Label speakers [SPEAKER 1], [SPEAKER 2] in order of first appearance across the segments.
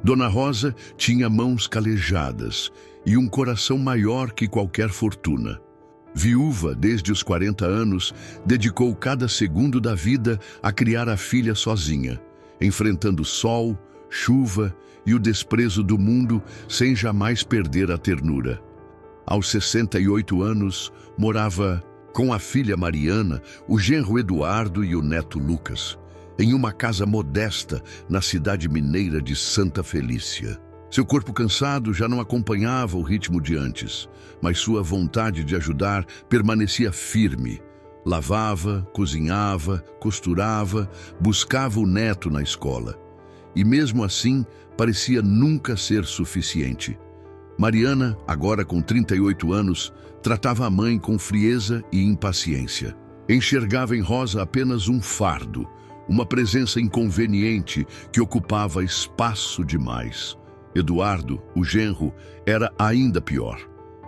[SPEAKER 1] Dona Rosa tinha mãos calejadas e um coração maior que qualquer fortuna. Viúva desde os 40 anos, dedicou cada segundo da vida a criar a filha sozinha, enfrentando sol, chuva e o desprezo do mundo sem jamais perder a ternura. Aos 68 anos, morava com a filha Mariana, o genro Eduardo e o neto Lucas, em uma casa modesta na cidade mineira de Santa Felícia. Seu corpo cansado já não acompanhava o ritmo de antes, mas sua vontade de ajudar permanecia firme. Lavava, cozinhava, costurava, buscava o neto na escola. E mesmo assim, parecia nunca ser suficiente. Mariana, agora com 38 anos, tratava a mãe com frieza e impaciência. Enxergava em Rosa apenas um fardo, uma presença inconveniente que ocupava espaço demais. Eduardo, o genro, era ainda pior.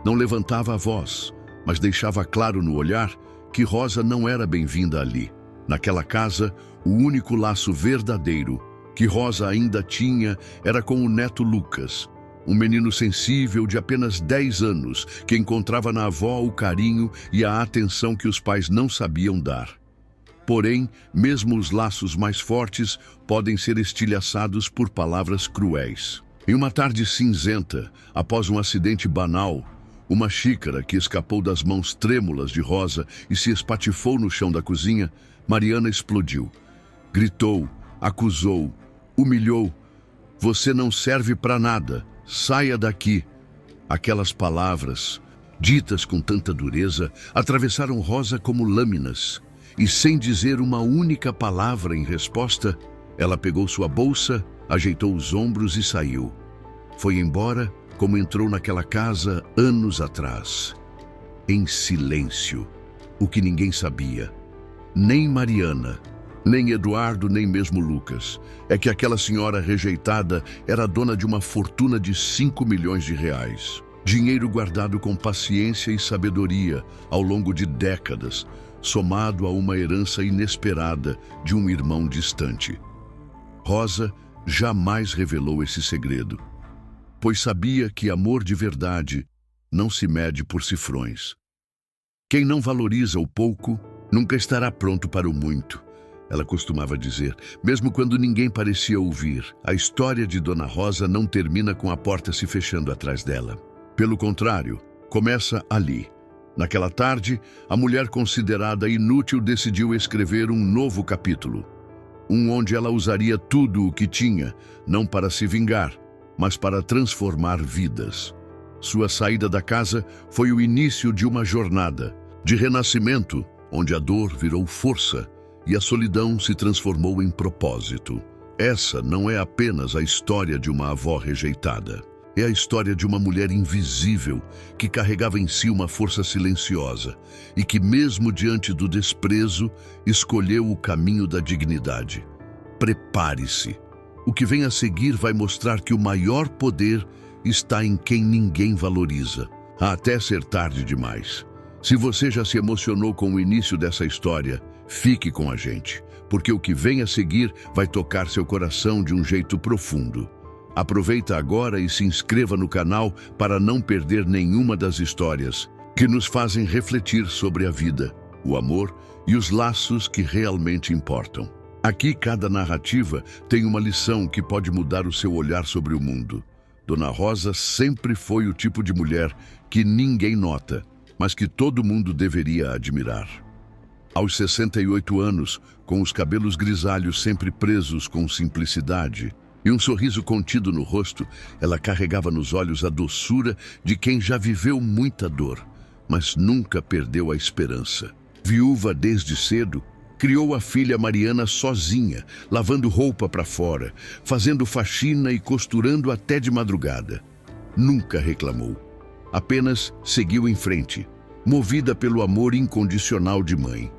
[SPEAKER 1] Não levantava a voz, mas deixava claro no olhar que Rosa não era bem-vinda ali. Naquela casa, o único laço verdadeiro que Rosa ainda tinha era com o neto Lucas, um menino sensível de apenas 10 anos que encontrava na avó o carinho e a atenção que os pais não sabiam dar. Porém, mesmo os laços mais fortes podem ser estilhaçados por palavras cruéis. Em uma tarde cinzenta, após um acidente banal, uma xícara que escapou das mãos trêmulas de Rosa e se espatifou no chão da cozinha, Mariana explodiu. Gritou, acusou, humilhou. "Você não serve para nada. Saia daqui." Aquelas palavras, ditas com tanta dureza, atravessaram Rosa como lâminas. E sem dizer uma única palavra em resposta, ela pegou sua bolsa, ajeitou os ombros e saiu. Foi embora como entrou naquela casa anos atrás. Em silêncio. O que ninguém sabia. Nem Mariana, nem Eduardo, nem mesmo Lucas. É que aquela senhora rejeitada era dona de uma fortuna de 5 milhões de reais. Dinheiro guardado com paciência e sabedoria ao longo de décadas, somado a uma herança inesperada de um irmão distante. Rosa jamais revelou esse segredo, pois sabia que amor de verdade não se mede por cifrões. Quem não valoriza o pouco nunca estará pronto para o muito, ela costumava dizer, mesmo quando ninguém parecia ouvir. A história de Dona Rosa não termina com a porta se fechando atrás dela. Pelo contrário, começa ali. Naquela tarde, a mulher considerada inútil decidiu escrever um novo capítulo. Um onde ela usaria tudo o que tinha, não para se vingar, mas para transformar vidas. Sua saída da casa foi o início de uma jornada, de renascimento, onde a dor virou força e a solidão se transformou em propósito. Essa não é apenas a história de uma avó rejeitada. É a história de uma mulher invisível que carregava em si uma força silenciosa e que, mesmo diante do desprezo, escolheu o caminho da dignidade. Prepare-se. O que vem a seguir vai mostrar que o maior poder está em quem ninguém valoriza, até ser tarde demais. Se você já se emocionou com o início dessa história, fique com a gente, porque o que vem a seguir vai tocar seu coração de um jeito profundo. Aproveita agora e se inscreva no canal para não perder nenhuma das histórias que nos fazem refletir sobre a vida, o amor e os laços que realmente importam. Aqui cada narrativa tem uma lição que pode mudar o seu olhar sobre o mundo. Dona Rosa sempre foi o tipo de mulher que ninguém nota, mas que todo mundo deveria admirar. Aos 68 anos, com os cabelos grisalhos sempre presos com simplicidade, e um sorriso contido no rosto, ela carregava nos olhos a doçura de quem já viveu muita dor, mas nunca perdeu a esperança. Viúva desde cedo, criou a filha Mariana sozinha, lavando roupa para fora, fazendo faxina e costurando até de madrugada. Nunca reclamou. Apenas seguiu em frente, movida pelo amor incondicional de mãe.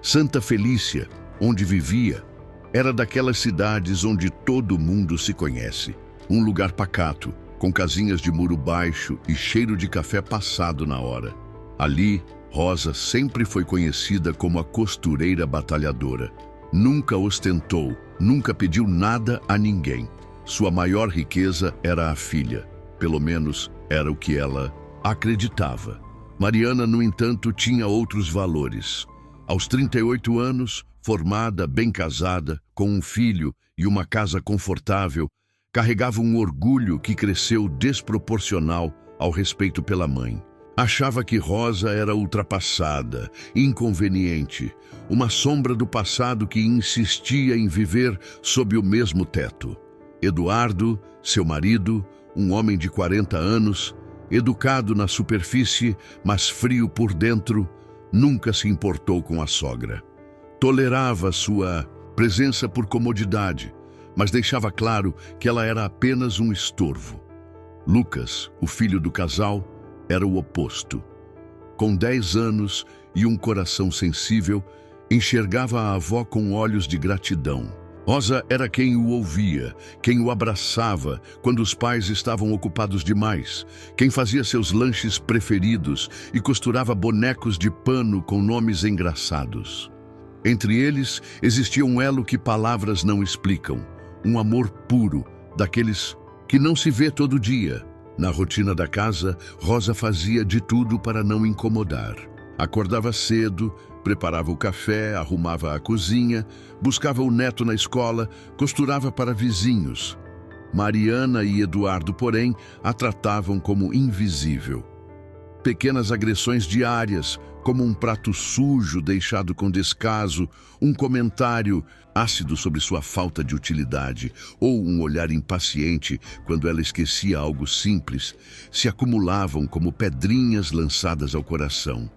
[SPEAKER 1] Santa Felícia, onde vivia, era daquelas cidades onde todo mundo se conhece. Um lugar pacato, com casinhas de muro baixo e cheiro de café passado na hora. Ali, Rosa sempre foi conhecida como a costureira batalhadora. Nunca ostentou, nunca pediu nada a ninguém. Sua maior riqueza era a filha. Pelo menos era o que ela acreditava. Mariana, no entanto, tinha outros valores. Aos 38 anos, formada, bem casada, com um filho e uma casa confortável, carregava um orgulho que cresceu desproporcional ao respeito pela mãe. Achava que Rosa era ultrapassada, inconveniente, uma sombra do passado que insistia em viver sob o mesmo teto. Eduardo, seu marido, um homem de 40 anos, educado na superfície, mas frio por dentro, nunca se importou com a sogra. Tolerava sua presença por comodidade, mas deixava claro que ela era apenas um estorvo. Lucas, o filho do casal, era o oposto. Com 10 anos e um coração sensível, enxergava a avó com olhos de gratidão. Rosa era quem o ouvia, quem o abraçava quando os pais estavam ocupados demais, quem fazia seus lanches preferidos e costurava bonecos de pano com nomes engraçados. Entre eles existia um elo que palavras não explicam, um amor puro, daqueles que não se vê todo dia. Na rotina da casa, Rosa fazia de tudo para não incomodar. Acordava cedo, preparava o café, arrumava a cozinha, buscava o neto na escola, costurava para vizinhos. Mariana e Eduardo, porém, a tratavam como invisível. Pequenas agressões diárias, como um prato sujo deixado com descaso, um comentário ácido sobre sua falta de utilidade ou um olhar impaciente quando ela esquecia algo simples, se acumulavam como pedrinhas lançadas ao coração.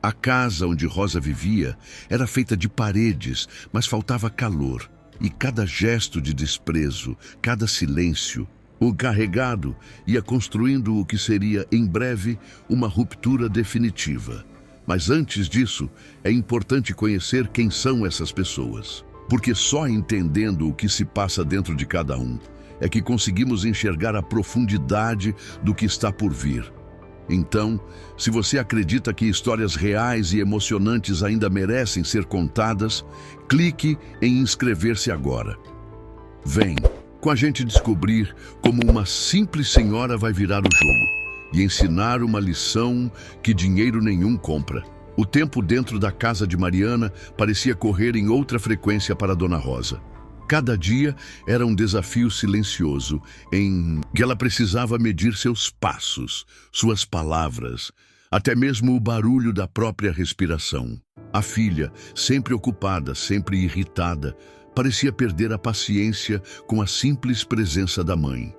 [SPEAKER 1] A casa onde Rosa vivia era feita de paredes, mas faltava calor, e cada gesto de desprezo, cada silêncio, o carregado ia construindo o que seria, em breve, uma ruptura definitiva. Mas antes disso, é importante conhecer quem são essas pessoas. Porque só entendendo o que se passa dentro de cada um é que conseguimos enxergar a profundidade do que está por vir. Então, se você acredita que histórias reais e emocionantes ainda merecem ser contadas, clique em inscrever-se agora. Vem com a gente descobrir como uma simples senhora vai virar o jogo e ensinar uma lição que dinheiro nenhum compra. O tempo dentro da casa de Mariana parecia correr em outra frequência para Dona Rosa. Cada dia era um desafio silencioso em que ela precisava medir seus passos, suas palavras, até mesmo o barulho da própria respiração. A filha, sempre ocupada, sempre irritada, parecia perder a paciência com a simples presença da mãe.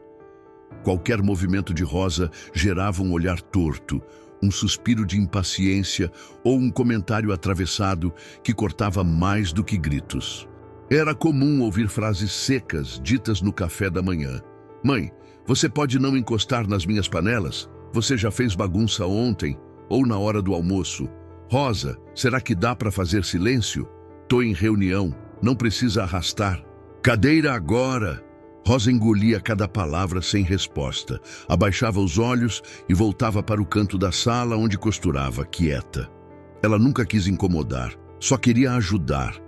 [SPEAKER 1] Qualquer movimento de Rosa gerava um olhar torto, um suspiro de impaciência ou um comentário atravessado que cortava mais do que gritos. Era comum ouvir frases secas ditas no café da manhã. Mãe, você pode não encostar nas minhas panelas? Você já fez bagunça ontem ou na hora do almoço? Rosa, será que dá para fazer silêncio? Tô em reunião, não precisa arrastar. Cadeira agora! Rosa engolia cada palavra sem resposta, abaixava os olhos e voltava para o canto da sala onde costurava, quieta. Ela nunca quis incomodar, só queria ajudar.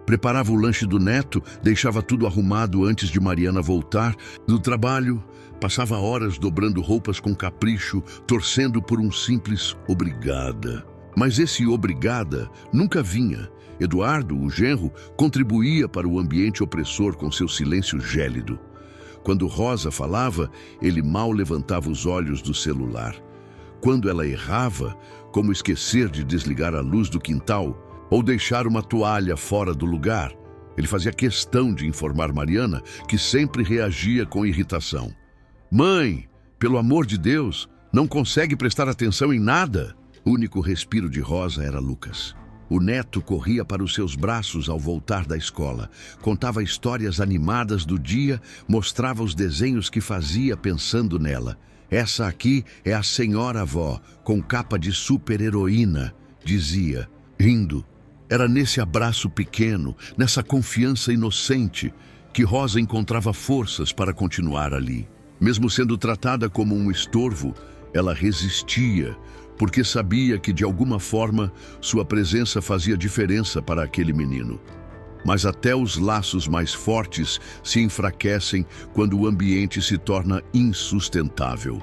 [SPEAKER 1] Preparava o lanche do neto, deixava tudo arrumado antes de Mariana voltar do trabalho, passava horas dobrando roupas com capricho, torcendo por um simples obrigada. Mas esse obrigada nunca vinha. Eduardo, o genro, contribuía para o ambiente opressor com seu silêncio gélido. Quando Rosa falava, ele mal levantava os olhos do celular. Quando ela errava, como esquecer de desligar a luz do quintal, ou deixar uma toalha fora do lugar, ele fazia questão de informar Mariana, que sempre reagia com irritação. Mãe, pelo amor de Deus, não consegue prestar atenção em nada? O único respiro de Rosa era Lucas. O neto corria para os seus braços ao voltar da escola, contava histórias animadas do dia, mostrava os desenhos que fazia pensando nela. Essa aqui é a senhora avó, com capa de super-heroína, dizia, rindo. Era nesse abraço pequeno, nessa confiança inocente, que Rosa encontrava forças para continuar ali. Mesmo sendo tratada como um estorvo, ela resistia, porque sabia que de alguma forma sua presença fazia diferença para aquele menino. Mas até os laços mais fortes se enfraquecem quando o ambiente se torna insustentável.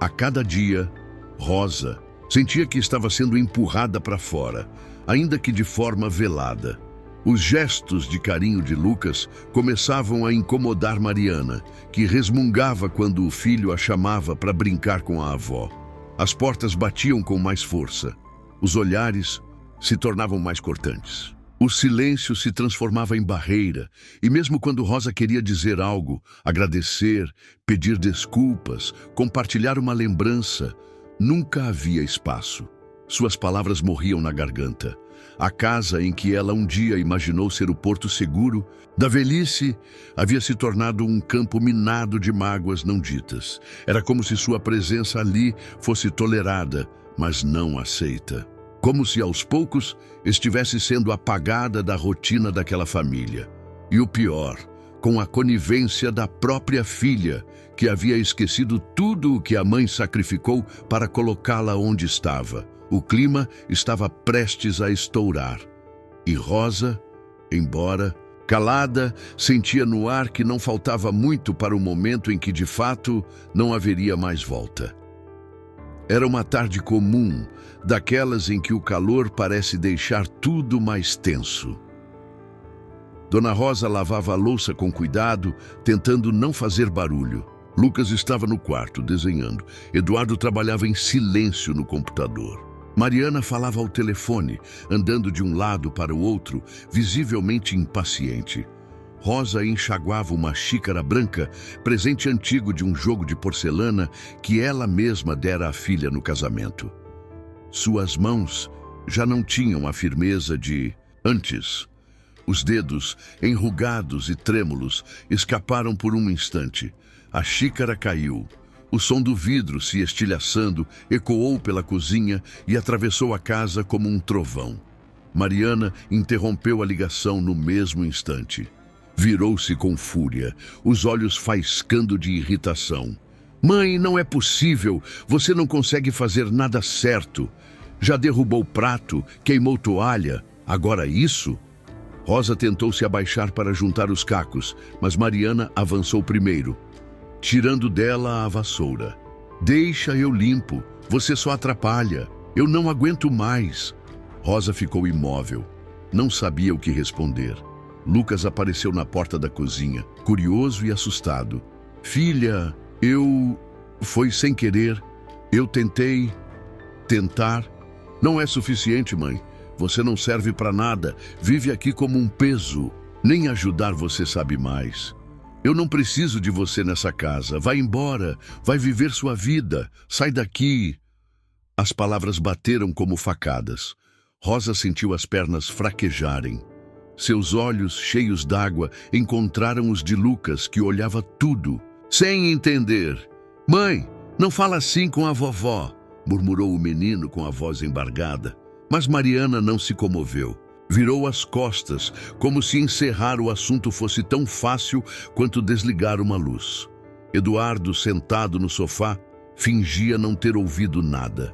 [SPEAKER 1] A cada dia, Rosa sentia que estava sendo empurrada para fora, ainda que de forma velada. Os gestos de carinho de Lucas começavam a incomodar Mariana, que resmungava quando o filho a chamava para brincar com a avó. As portas batiam com mais força. Os olhares se tornavam mais cortantes. O silêncio se transformava em barreira, e mesmo quando Rosa queria dizer algo, agradecer, pedir desculpas, compartilhar uma lembrança, nunca havia espaço. Suas palavras morriam na garganta. A casa em que ela um dia imaginou ser o porto seguro da velhice havia se tornado um campo minado de mágoas não ditas. Era como se sua presença ali fosse tolerada, mas não aceita. Como se aos poucos estivesse sendo apagada da rotina daquela família. E o pior, com a conivência da própria filha, que havia esquecido tudo o que a mãe sacrificou para colocá-la onde estava. O clima estava prestes a estourar. E Rosa, embora calada, sentia no ar que não faltava muito para o momento em que, de fato, não haveria mais volta. Era uma tarde comum, daquelas em que o calor parece deixar tudo mais tenso. Dona Rosa lavava a louça com cuidado, tentando não fazer barulho. Lucas estava no quarto, desenhando. Eduardo trabalhava em silêncio no computador. Mariana falava ao telefone, andando de um lado para o outro, visivelmente impaciente. Rosa enxaguava uma xícara branca, presente antigo de um jogo de porcelana que ela mesma dera à filha no casamento. Suas mãos já não tinham a firmeza de antes. Os dedos, enrugados e trêmulos, escaparam por um instante. A xícara caiu. O som do vidro se estilhaçando ecoou pela cozinha e atravessou a casa como um trovão. Mariana interrompeu a ligação no mesmo instante. Virou-se com fúria, os olhos faiscando de irritação. Mãe, não é possível, você não consegue fazer nada certo. Já derrubou prato, queimou toalha, agora isso? Rosa tentou se abaixar para juntar os cacos, mas Mariana avançou primeiro, tirando dela a vassoura. Deixa, eu limpo, você só atrapalha, eu não aguento mais. Rosa ficou imóvel, não sabia o que responder. Lucas apareceu na porta da cozinha, curioso e assustado. Filha, foi sem querer. Eu tentei. Tentar? Não é suficiente, mãe. Você não serve para nada. Vive aqui como um peso. Nem ajudar você sabe mais. Eu não preciso de você nessa casa. Vai embora. Vai viver sua vida. Sai daqui. As palavras bateram como facadas. Rosa sentiu as pernas fraquejarem. Seus olhos, cheios d'água, encontraram os de Lucas, que olhava tudo, sem entender. Mãe, não fala assim com a vovó, murmurou o menino com a voz embargada. Mas Mariana não se comoveu. Virou as costas, como se encerrar o assunto fosse tão fácil quanto desligar uma luz. Eduardo, sentado no sofá, fingia não ter ouvido nada.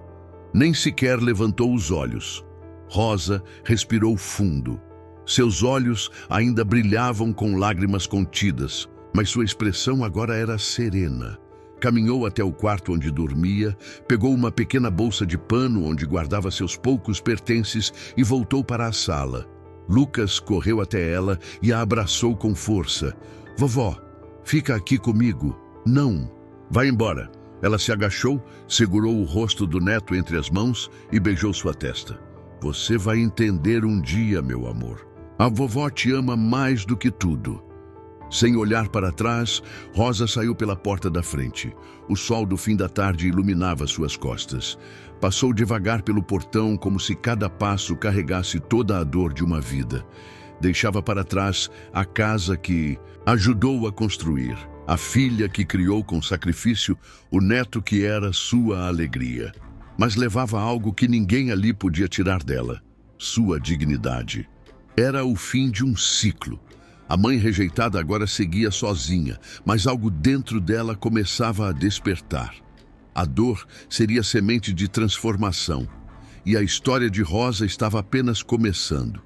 [SPEAKER 1] Nem sequer levantou os olhos. Rosa respirou fundo. Seus olhos ainda brilhavam com lágrimas contidas, mas sua expressão agora era serena. Caminhou até o quarto onde dormia, pegou uma pequena bolsa de pano onde guardava seus poucos pertences e voltou para a sala. Lucas correu até ela e a abraçou com força. Vovó, fica aqui comigo. Não, vai embora. Ela se agachou, segurou o rosto do neto entre as mãos e beijou sua testa. Você vai entender um dia, meu amor. A vovó te ama mais do que tudo. Sem olhar para trás, Rosa saiu pela porta da frente. O sol do fim da tarde iluminava suas costas. Passou devagar pelo portão como se cada passo carregasse toda a dor de uma vida. Deixava para trás a casa que ajudou a construir, a filha que criou com sacrifício, o neto que era sua alegria. Mas levava algo que ninguém ali podia tirar dela: sua dignidade. Era o fim de um ciclo. A mãe rejeitada agora seguia sozinha, mas algo dentro dela começava a despertar. A dor seria semente de transformação, e a história de Rosa estava apenas começando.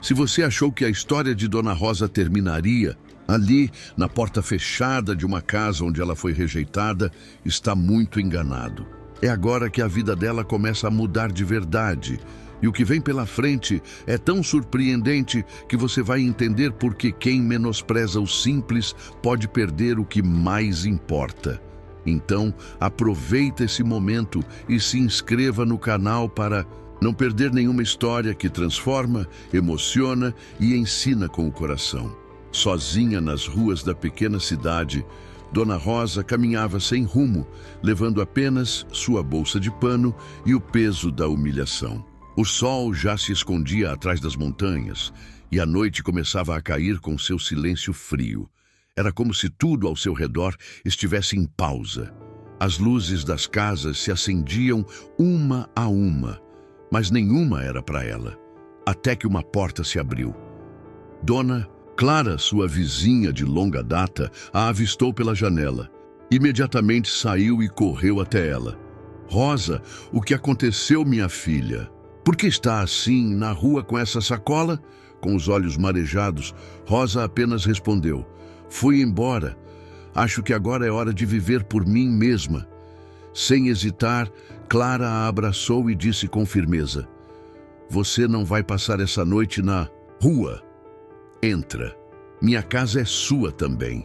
[SPEAKER 1] Se você achou que a história de Dona Rosa terminaria ali, na porta fechada de uma casa onde ela foi rejeitada, está muito enganado. É agora que a vida dela começa a mudar de verdade. E o que vem pela frente é tão surpreendente que você vai entender por que quem menospreza o simples pode perder o que mais importa. Então, aproveita esse momento e se inscreva no canal para não perder nenhuma história que transforma, emociona e ensina com o coração. Sozinha nas ruas da pequena cidade, Dona Rosa caminhava sem rumo, levando apenas sua bolsa de pano e o peso da humilhação. O sol já se escondia atrás das montanhas e a noite começava a cair com seu silêncio frio. Era como se tudo ao seu redor estivesse em pausa. As luzes das casas se acendiam uma a uma, mas nenhuma era para ela, até que uma porta se abriu. Dona Clara, sua vizinha de longa data, a avistou pela janela. Imediatamente saiu e correu até ela. "Rosa, o que aconteceu, minha filha? Por que está assim, na rua com essa sacola?" Com os olhos marejados, Rosa apenas respondeu: "Fui embora. Acho que agora é hora de viver por mim mesma." Sem hesitar, Clara a abraçou e disse com firmeza: "Você não vai passar essa noite na rua. Entra. Minha casa é sua também."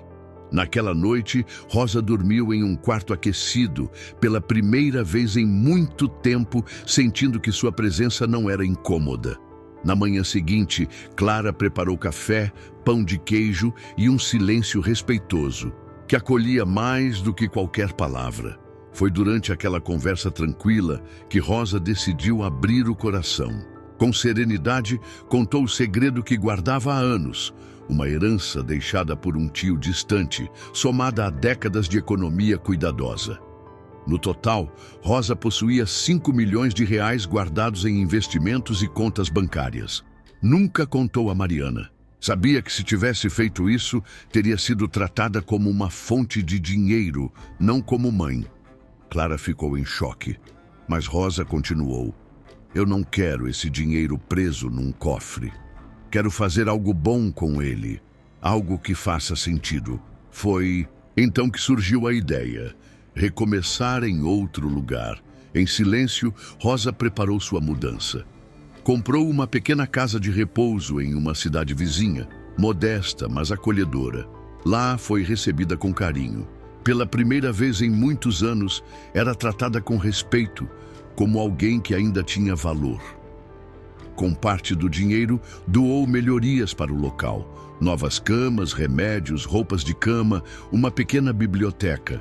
[SPEAKER 1] Naquela noite, Rosa dormiu em um quarto aquecido, pela primeira vez em muito tempo, sentindo que sua presença não era incômoda. Na manhã seguinte, Clara preparou café, pão de queijo e um silêncio respeitoso, que acolhia mais do que qualquer palavra. Foi durante aquela conversa tranquila que Rosa decidiu abrir o coração. Com serenidade, contou o segredo que guardava há anos, uma herança deixada por um tio distante, somada a décadas de economia cuidadosa. No total, Rosa possuía 5 milhões de reais guardados em investimentos e contas bancárias. Nunca contou a Mariana. Sabia que se tivesse feito isso, teria sido tratada como uma fonte de dinheiro, não como mãe. Clara ficou em choque, mas Rosa continuou: "Eu não quero esse dinheiro preso num cofre. Quero fazer algo bom com ele, algo que faça sentido." Foi então que surgiu a ideia: recomeçar em outro lugar. Em silêncio, Rosa preparou sua mudança. Comprou uma pequena casa de repouso em uma cidade vizinha, modesta, mas acolhedora. Lá foi recebida com carinho. Pela primeira vez em muitos anos, era tratada com respeito, como alguém que ainda tinha valor. Com parte do dinheiro, doou melhorias para o local: novas camas, remédios, roupas de cama, uma pequena biblioteca.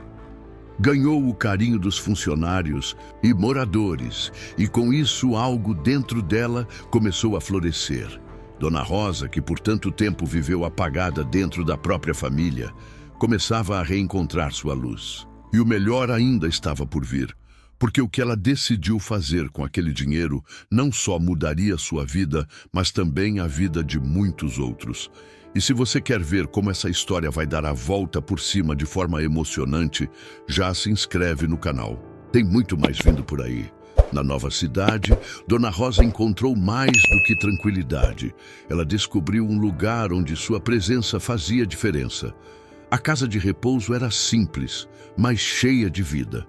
[SPEAKER 1] Ganhou o carinho dos funcionários e moradores, e com isso algo dentro dela começou a florescer. Dona Rosa, que por tanto tempo viveu apagada dentro da própria família, começava a reencontrar sua luz. E o melhor ainda estava por vir, porque o que ela decidiu fazer com aquele dinheiro não só mudaria sua vida, mas também a vida de muitos outros. E se você quer ver como essa história vai dar a volta por cima de forma emocionante, já se inscreve no canal. Tem muito mais vindo por aí. Na nova cidade, Dona Rosa encontrou mais do que tranquilidade. Ela descobriu um lugar onde sua presença fazia diferença. A casa de repouso era simples, mas cheia de vida.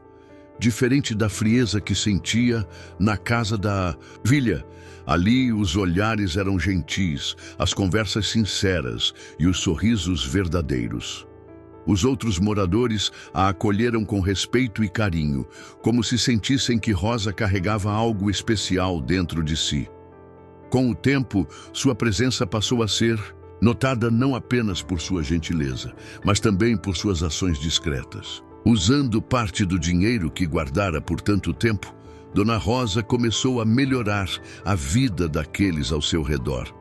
[SPEAKER 1] Diferente da frieza que sentia na casa da Vilha. Ali os olhares eram gentis, as conversas sinceras e os sorrisos verdadeiros. Os outros moradores a acolheram com respeito e carinho, como se sentissem que Rosa carregava algo especial dentro de si. Com o tempo, sua presença passou a ser notada não apenas por sua gentileza, mas também por suas ações discretas. Usando parte do dinheiro que guardara por tanto tempo, Dona Rosa começou a melhorar a vida daqueles ao seu redor.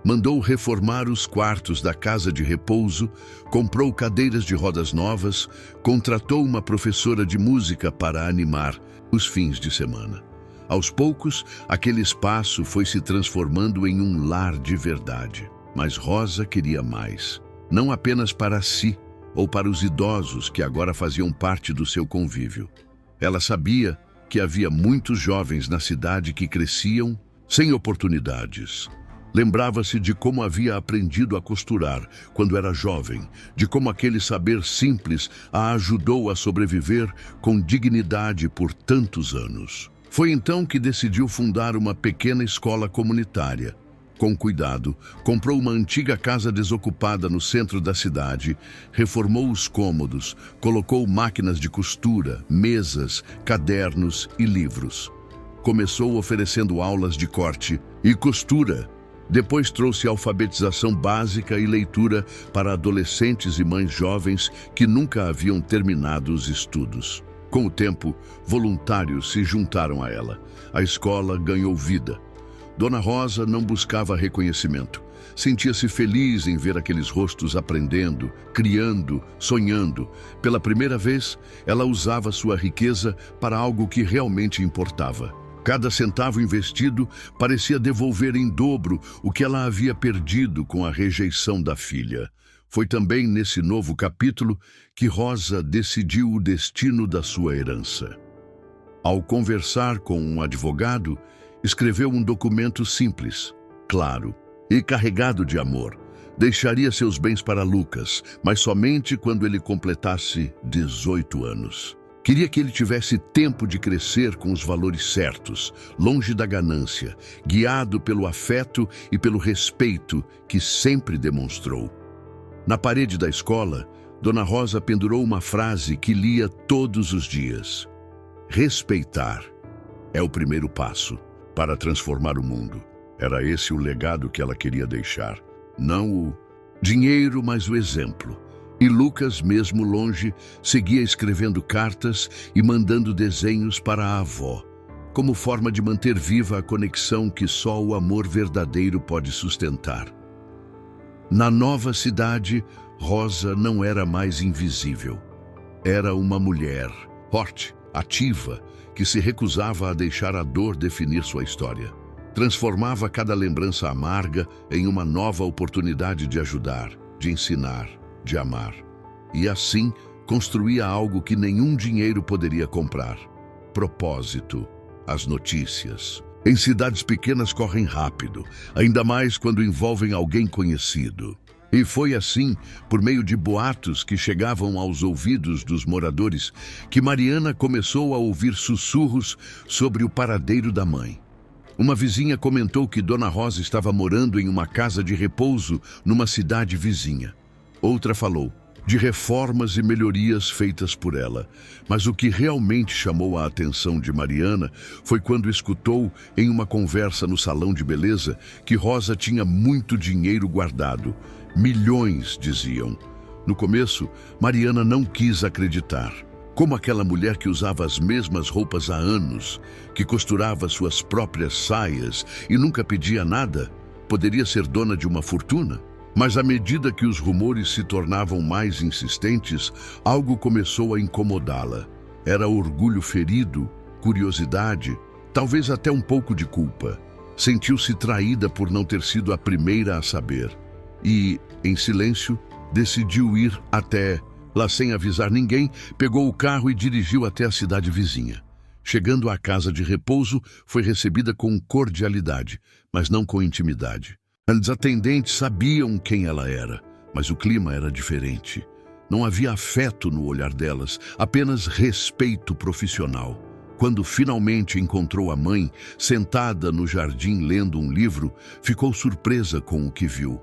[SPEAKER 1] Mandou reformar os quartos da casa de repouso, comprou cadeiras de rodas novas, contratou uma professora de música para animar os fins de semana. Aos poucos, aquele espaço foi se transformando em um lar de verdade. Mas Rosa queria mais, não apenas para si ou para os idosos que agora faziam parte do seu convívio. Ela sabia que havia muitos jovens na cidade que cresciam sem oportunidades. Lembrava-se de como havia aprendido a costurar quando era jovem, de como aquele saber simples a ajudou a sobreviver com dignidade por tantos anos. Foi então que decidiu fundar uma pequena escola comunitária. Com cuidado, comprou uma antiga casa desocupada no centro da cidade, reformou os cômodos, colocou máquinas de costura, mesas, cadernos e livros. Começou oferecendo aulas de corte e costura. Depois trouxe alfabetização básica e leitura para adolescentes e mães jovens que nunca haviam terminado os estudos. Com o tempo, voluntários se juntaram a ela. A escola ganhou vida. Dona Rosa não buscava reconhecimento. Sentia-se feliz em ver aqueles rostos aprendendo, criando, sonhando. Pela primeira vez, ela usava sua riqueza para algo que realmente importava. Cada centavo investido parecia devolver em dobro o que ela havia perdido com a rejeição da filha. Foi também nesse novo capítulo que Rosa decidiu o destino da sua herança. Ao conversar com um advogado, escreveu um documento simples, claro e carregado de amor. Deixaria seus bens para Lucas, mas somente quando ele completasse 18 anos. Queria que ele tivesse tempo de crescer com os valores certos, longe da ganância, guiado pelo afeto e pelo respeito que sempre demonstrou. Na parede da escola, Dona Rosa pendurou uma frase que lia todos os dias. Respeitar é o primeiro passo para transformar o mundo. Era esse o legado que ela queria deixar. Não o dinheiro, mas o exemplo. E Lucas, mesmo longe, seguia escrevendo cartas e mandando desenhos para a avó, como forma de manter viva a conexão que só o amor verdadeiro pode sustentar. Na nova cidade, Rosa não era mais invisível. Era uma mulher forte, ativa, que se recusava a deixar a dor definir sua história. Transformava cada lembrança amarga em uma nova oportunidade de ajudar, de ensinar, de amar. E assim, construía algo que nenhum dinheiro poderia comprar. Propósito, as notícias. Em cidades pequenas correm rápido, ainda mais quando envolvem alguém conhecido. E foi assim, por meio de boatos que chegavam aos ouvidos dos moradores, que Mariana começou a ouvir sussurros sobre o paradeiro da mãe. Uma vizinha comentou que Dona Rosa estava morando em uma casa de repouso numa cidade vizinha. Outra falou de reformas e melhorias feitas por ela. Mas o que realmente chamou a atenção de Mariana foi quando escutou, em uma conversa no salão de beleza, que Rosa tinha muito dinheiro guardado. Milhões, diziam. No começo, Mariana não quis acreditar. Como aquela mulher que usava as mesmas roupas há anos, que costurava suas próprias saias e nunca pedia nada, poderia ser dona de uma fortuna? Mas à medida que os rumores se tornavam mais insistentes, algo começou a incomodá-la. Era orgulho ferido, curiosidade, talvez até um pouco de culpa. Sentiu-se traída por não ter sido a primeira a saber. E, em silêncio, decidiu ir até lá sem avisar ninguém, pegou o carro e dirigiu até a cidade vizinha. Chegando à casa de repouso, foi recebida com cordialidade, mas não com intimidade. As atendentes sabiam quem ela era, mas o clima era diferente. Não havia afeto no olhar delas, apenas respeito profissional. Quando finalmente encontrou a mãe, sentada no jardim lendo um livro, ficou surpresa com o que viu.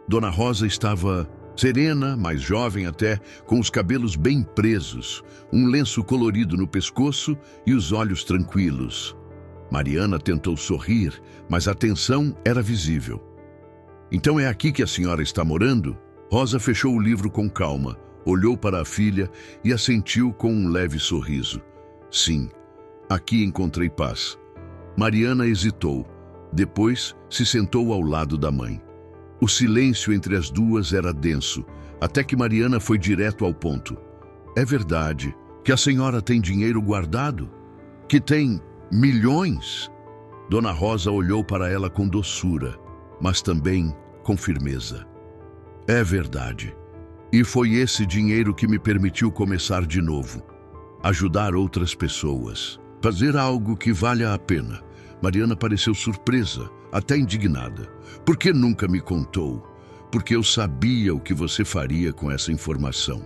[SPEAKER 1] Dona Rosa estava serena, mais jovem até, com os cabelos bem presos, um lenço colorido no pescoço e os olhos tranquilos. Mariana tentou sorrir, mas a tensão era visível. "Então é aqui que a senhora está morando?" Rosa fechou o livro com calma, olhou para a filha e assentiu com um leve sorriso. "Sim, aqui encontrei paz." Mariana hesitou. Depois se sentou ao lado da mãe. O silêncio entre as duas era denso, até que Mariana foi direto ao ponto. "É verdade que a senhora tem dinheiro guardado? Que tem milhões?" Dona Rosa olhou para ela com doçura, mas também com firmeza. "É verdade. E foi esse dinheiro que me permitiu começar de novo. Ajudar outras pessoas. Fazer algo que valha a pena." Mariana pareceu surpresa, até indignada. Por que nunca me contou? Porque eu sabia o que você faria com essa informação.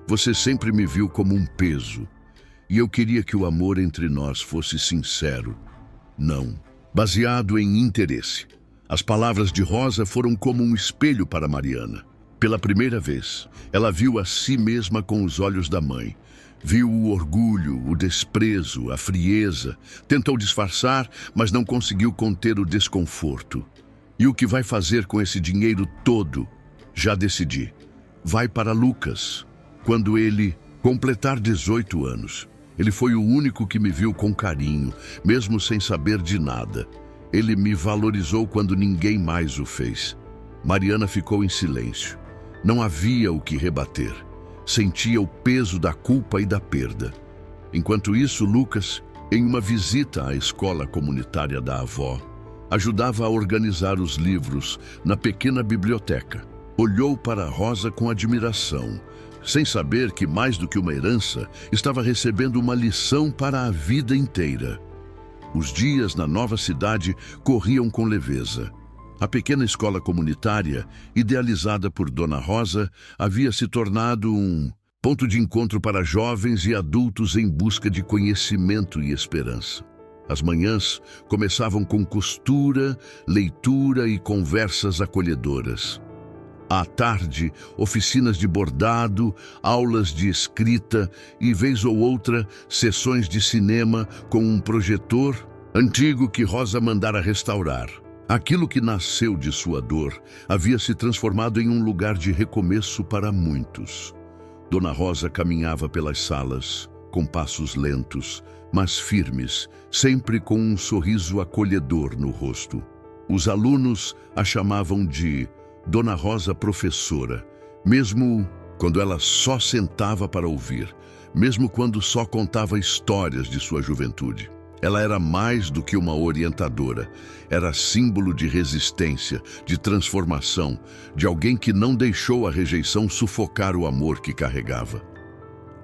[SPEAKER 1] Você sempre me viu como um peso, e eu queria que o amor entre nós fosse sincero, não baseado em interesse. As palavras de Rosa foram como um espelho para Mariana. Pela primeira vez, ela viu a si mesma com os olhos da mãe. Viu o orgulho, o desprezo, a frieza. Tentou disfarçar, mas não conseguiu conter o desconforto. E o que vai fazer com esse dinheiro todo? Já decidi. Vai para Lucas. Quando ele completar 18 anos. Ele foi o único que me viu com carinho, mesmo sem saber de nada. Ele me valorizou quando ninguém mais o fez. Mariana ficou em silêncio. Não havia o que rebater. Sentia o peso da culpa e da perda. Enquanto isso, Lucas, em uma visita à escola comunitária da avó, ajudava a organizar os livros na pequena biblioteca. Olhou para Rosa com admiração, sem saber que, mais do que uma herança, estava recebendo uma lição para a vida inteira. Os dias na nova cidade corriam com leveza. A pequena escola comunitária, idealizada por Dona Rosa, havia se tornado um ponto de encontro para jovens e adultos em busca de conhecimento e esperança. As manhãs começavam com costura, leitura e conversas acolhedoras. À tarde, oficinas de bordado, aulas de escrita e, vez ou outra, sessões de cinema com um projetor antigo que Rosa mandara restaurar. Aquilo que nasceu de sua dor havia se transformado em um lugar de recomeço para muitos. Dona Rosa caminhava pelas salas, com passos lentos, mas firmes, sempre com um sorriso acolhedor no rosto. Os alunos a chamavam de Dona Rosa Professora, mesmo quando ela só sentava para ouvir, mesmo quando só contava histórias de sua juventude. Ela era mais do que uma orientadora, era símbolo de resistência, de transformação, de alguém que não deixou a rejeição sufocar o amor que carregava.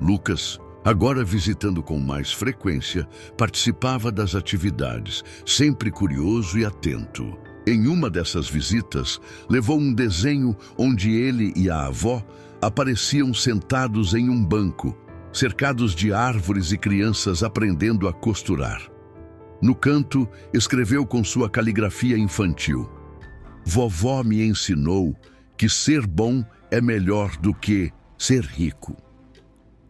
[SPEAKER 1] Lucas, agora visitando com mais frequência, participava das atividades, sempre curioso e atento. Em uma dessas visitas, levou um desenho onde ele e a avó apareciam sentados em um banco, cercados de árvores e crianças aprendendo a costurar. No canto, escreveu com sua caligrafia infantil: "Vovó me ensinou que ser bom é melhor do que ser rico."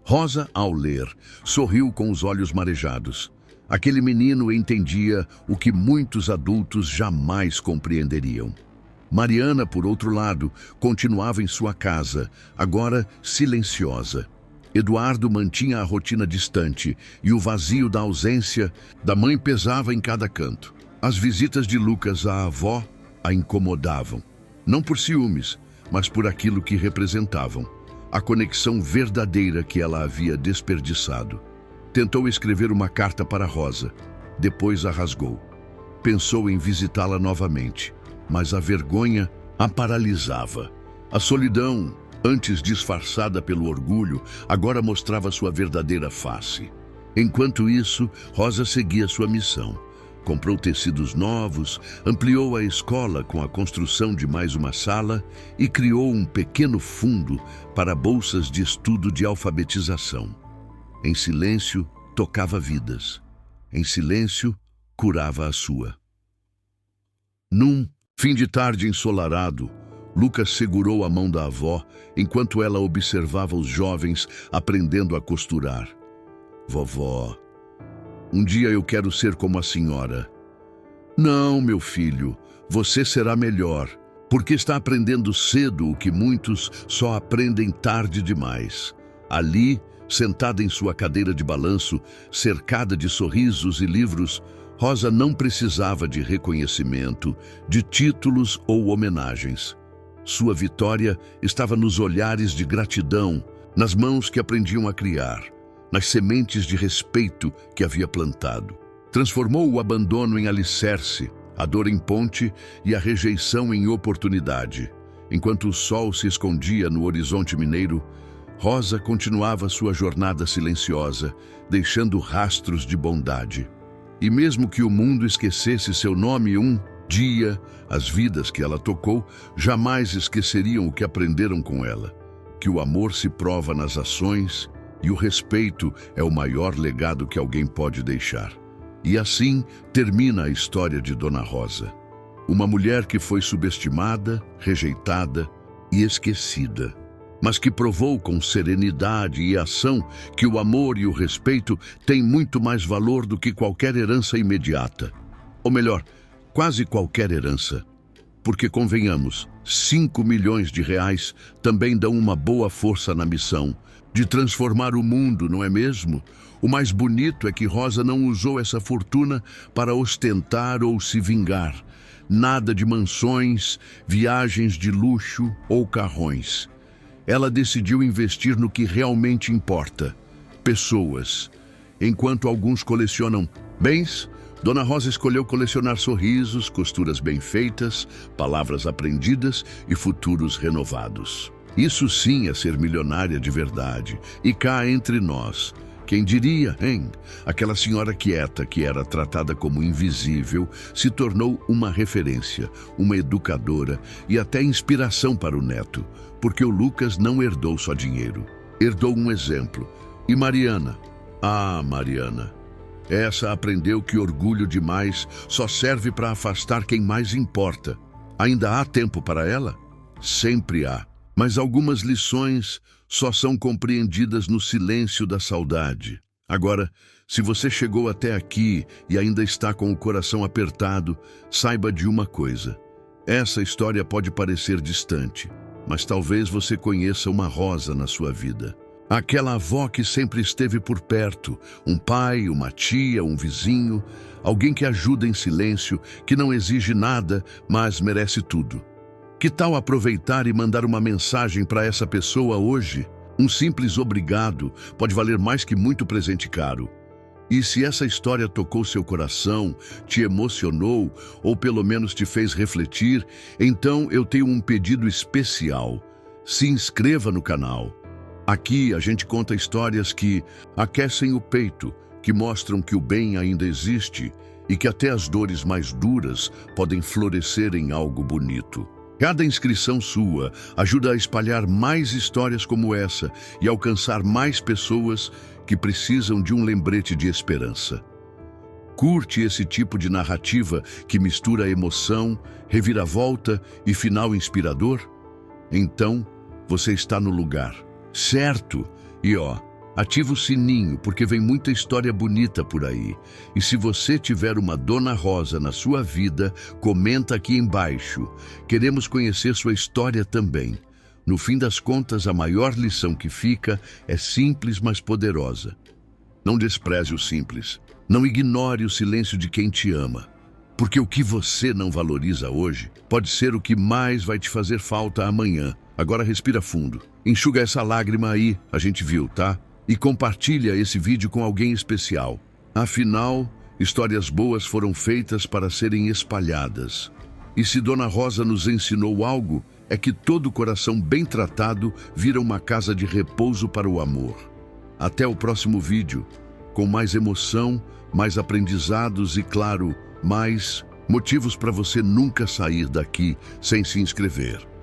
[SPEAKER 1] Rosa, ao ler, sorriu com os olhos marejados. Aquele menino entendia o que muitos adultos jamais compreenderiam. Mariana, por outro lado, continuava em sua casa, agora silenciosa. Eduardo mantinha a rotina distante e o vazio da ausência da mãe pesava em cada canto. As visitas de Lucas à avó a incomodavam, não por ciúmes, mas por aquilo que representavam, a conexão verdadeira que ela havia desperdiçado. Tentou escrever uma carta para Rosa, depois a rasgou. Pensou em visitá-la novamente, mas a vergonha a paralisava. A solidão, antes disfarçada pelo orgulho, agora mostrava sua verdadeira face. Enquanto isso, Rosa seguia sua missão. Comprou tecidos novos, ampliou a escola com a construção de mais uma sala e criou um pequeno fundo para bolsas de estudo de alfabetização. Em silêncio, tocava vidas. Em silêncio, curava a sua. Num fim de tarde ensolarado, Lucas segurou a mão da avó enquanto ela observava os jovens aprendendo a costurar. "Vovó, um dia eu quero ser como a senhora." "Não, meu filho, você será melhor, porque está aprendendo cedo o que muitos só aprendem tarde demais." Ali, sentada em sua cadeira de balanço, cercada de sorrisos e livros, Rosa não precisava de reconhecimento, de títulos ou homenagens. Sua vitória estava nos olhares de gratidão, nas mãos que aprendiam a criar, nas sementes de respeito que havia plantado. Transformou o abandono em alicerce, a dor em ponte e a rejeição em oportunidade. Enquanto o sol se escondia no horizonte mineiro, Rosa continuava sua jornada silenciosa, deixando rastros de bondade. E mesmo que o mundo esquecesse seu nome, dia, as vidas que ela tocou jamais esqueceriam o que aprenderam com ela, que o amor se prova nas ações e o respeito é o maior legado que alguém pode deixar. E assim termina a história de Dona Rosa. Uma mulher que foi subestimada, rejeitada e esquecida, mas que provou com serenidade e ação que o amor e o respeito têm muito mais valor do que qualquer herança imediata. Ou melhor, quase qualquer herança. Porque, convenhamos, 5 milhões de reais também dão uma boa força na missão de transformar o mundo, não é mesmo? O mais bonito é que Rosa não usou essa fortuna para ostentar ou se vingar. Nada de mansões, viagens de luxo ou carrões. Ela decidiu investir no que realmente importa: pessoas. Enquanto alguns colecionam bens, Dona Rosa escolheu colecionar sorrisos, costuras bem feitas, palavras aprendidas e futuros renovados. Isso sim é ser milionária de verdade. E cá entre nós, quem diria, hein? Aquela senhora quieta que era tratada como invisível se tornou uma referência, uma educadora e até inspiração para o neto, porque o Lucas não herdou só dinheiro, herdou um exemplo. E Mariana? Ah, Mariana. Essa aprendeu que orgulho demais só serve para afastar quem mais importa. Ainda há tempo para ela? Sempre há. Mas algumas lições só são compreendidas no silêncio da saudade. Agora, se você chegou até aqui e ainda está com o coração apertado, saiba de uma coisa. Essa história pode parecer distante, mas talvez você conheça uma Rosa na sua vida. Aquela avó que sempre esteve por perto, um pai, uma tia, um vizinho, alguém que ajuda em silêncio, que não exige nada, mas merece tudo. Que tal aproveitar e mandar uma mensagem para essa pessoa hoje? Um simples obrigado pode valer mais que muito presente caro. E se essa história tocou seu coração, te emocionou ou pelo menos te fez refletir, então eu tenho um pedido especial. Se inscreva no canal. Aqui a gente conta histórias que aquecem o peito, que mostram que o bem ainda existe e que até as dores mais duras podem florescer em algo bonito. Cada inscrição sua ajuda a espalhar mais histórias como essa e alcançar mais pessoas que precisam de um lembrete de esperança. Curte esse tipo de narrativa que mistura emoção, reviravolta e final inspirador? Então, você está no lugar certo. E ativa o sininho, porque vem muita história bonita por aí. E se você tiver uma Dona Rosa na sua vida, comenta aqui embaixo. Queremos conhecer sua história também. No fim das contas, a maior lição que fica é simples, mas poderosa. Não despreze o simples. Não ignore o silêncio de quem te ama. Porque o que você não valoriza hoje pode ser o que mais vai te fazer falta amanhã. Agora respira fundo. Enxuga essa lágrima aí, a gente viu, tá? E compartilha esse vídeo com alguém especial. Afinal, histórias boas foram feitas para serem espalhadas. E se Dona Rosa nos ensinou algo, é que todo coração bem tratado vira uma casa de repouso para o amor. Até o próximo vídeo, com mais emoção, mais aprendizados e, claro, mais motivos para você nunca sair daqui sem se inscrever.